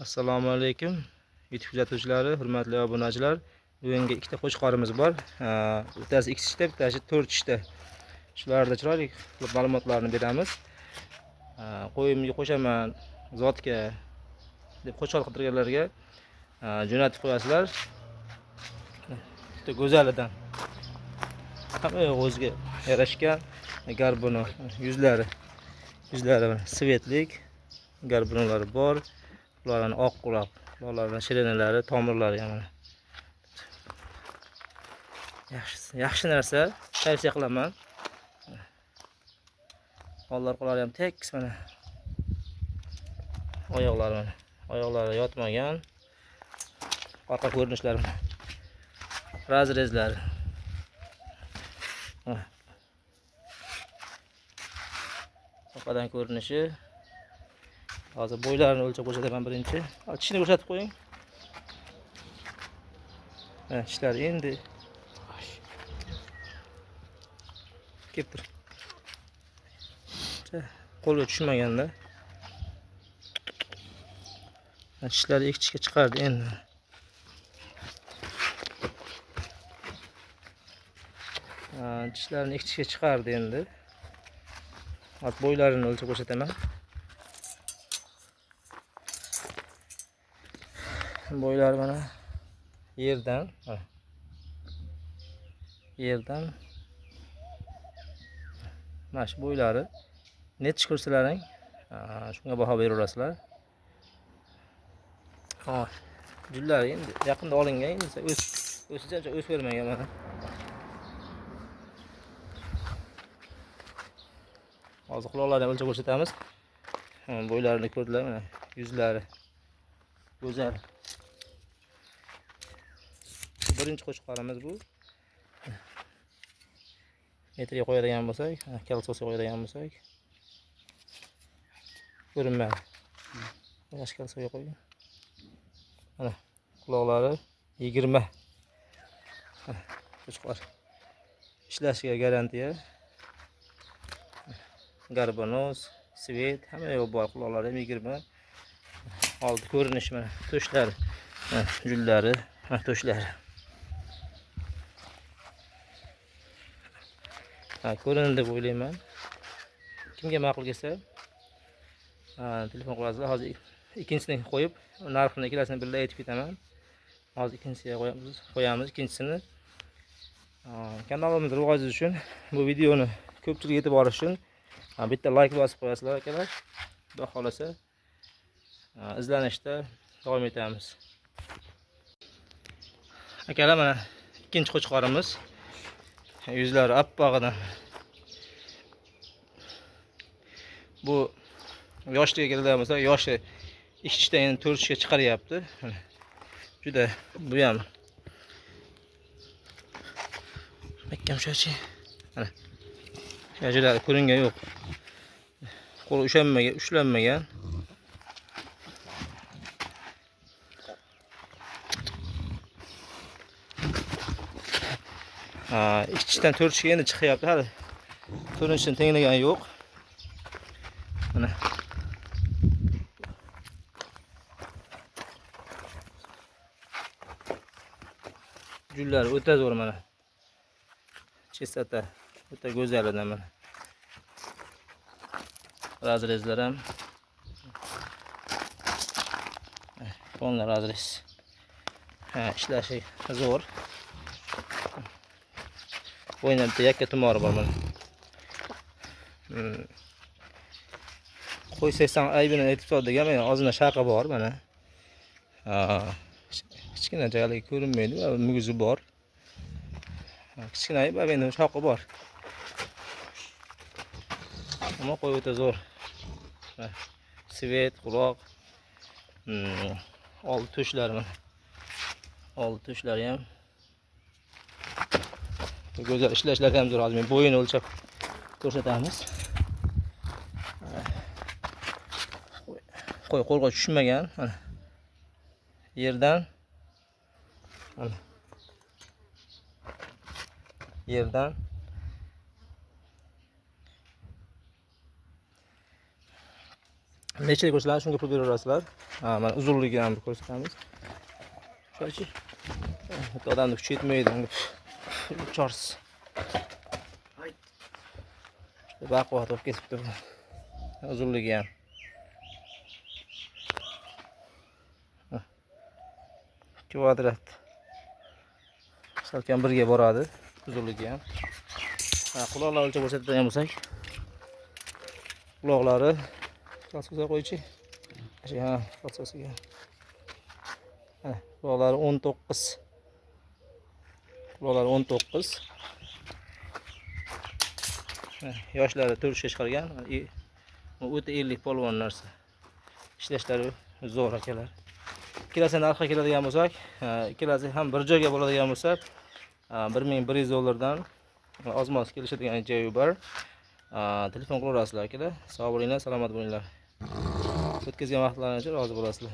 Assalomu alaykum YouTube kuzatuvchilari, hurmatli obunachilar. Bugungi ikkita qo'chqorimiz bor. Bittasi 2 ishda, bittasi 4 ishda. Shularda chiroyli ma'lumotlarni beramiz. Qo'yimga qo'shaman, zotga deb qo'chqor qidirganlarga jo'natib qo'yasizlar. Bitta go'zalidan. Hamma o'ziga yarashgan garbuni yuzlari svetlik garbunlari bor. Ularning oq quloq, ularning shirinalari, tomirlari ham mana. Yaxshi narsa, tavsiya qilaman. Qo'llari ham tekis mana. Oyoqlari yotmagan. Orqa ko'rinishlari mana. Razrezlari. Orqadan ko'rinishi. Hozir bo'ylarini o'lchab ko'rsataman birinchi. Tishini ko'rsatib qo'ying. Tishlar endi kelib tur. Qo'lga tushmaganda. Tishlari ikki tishga chiqardi endi. Tishlarini ikki tishga chiqardi endi. Hozir bo'ylarini o'lchab ko'rsataman. Bo'ylari mana yerdan mana shu bo'ylari necha ko'rsalaring shunga baho beraverasizlar. Jullari endi yaqinda olingan, endi o'sicha o'sib bermagan mana. Hozir quloqlarini o'lchab ko'rsatamiz. Bo'ylarini ko'rdilar mana, yuzlari go'zal. Birinchi qo'chqorimiz bu. Metrga qo'yadigan bo'lsak, kalsosiga qo'yadigan bo'lsak, ko'rinmaydi. Yaxshi kalsosiga qo'ying. Mana quloqlari 20. Qo'chqor. Ishlashiga garantiya. Garbonoz, svet, hamma yo'q bor. Quloqlari ham 20. Oldi ko'rinishi mana, to'shlari, jullari, to'shlari. Ko'rindi deb o'ylayman. Kimga ma'qul kelsa, telefon qilasizlar. Hozir ikkinchisini qo'yib, narxini ikkalasini birga aytib ketaman. Hozir ikkinchisiga qo'yamiz, ikkinchisini. Kanalimiz rivoji uchun, bu videoni ko'pchilik yetib borish uchun bitta like bosib qo'yasizlar akalar. Xudo xolasa izlanishda davom etamiz. Akalar mana ikkinchi qo'chqorimiz. Yuzlari appog'idan. Bu yoshligiga keladigan bo'lsa, yoshi 2 dan 4 ga chiqaryapti. Juda bu ham makam shochi. Mana. Shajilari ko'ringan yo'q. Qo'l ushlanmagan. İçten 4 ga endi chiqyapti hali. Ko'rinishini tenglagani yo'q. Mana. Jullari o'ta zo'r mana. Chestota o'ta go'zalidan mana. Razrezlar ham. Qo'llar razrez. Ishlashi zo'r. O'ynabda yakka tumori bor mana. Qo'ysang aybini aytib sol degan, mana ozgina shaqa bor mana. Kichkina joyligi ko'rinmaydi va mugizi bor. Kichkina ayb, endi shaqa bor. Ammo qo'y o'ta zo'r. Svet, quloq, oldi to'shlari mana. Oldi to'shlari ham go'zal, ishlashlari ham zo'r. Hozir men bo'yini o'lchab ko'rsatamiz. Qo'lga tushmagan mana. Yerdan Nechalik ko'rsalar, shunga pul beraverasizlar. Mana uzunligini ham ko'rsatamiz. Sho'chi. Bitta odamni kuchi yetmaydi. Ucharsiz. Baquvvat olib ketibdi. Uzunligi ham. Kvadrat. Salkam birga boradi. Uzunligi ham. Quloqlarni o'lchab ko'rsatadigan bo'lsak, quloqlari kalsiga qo'ychi. Ha, kalsiga. Quloqlari 19. Quloqlari 19. Yoshlari 4 yoshga chiqargan. O'ta 50 polvon narsa. Ishlashlari zo'r akalar. Ikkalasi narxga keladigan bo'lsak, ikkalasi ham bir joyga bo'ladigan bo'lsa, 1100 dollardan ozmos kelishadigan joyi bor. Telefon qilaverasizlar akalar. Sog' bo'linglar, salomat bo'linglar. O'tkazgan vaqtlaringiz uchun rozi bo'lasizlar.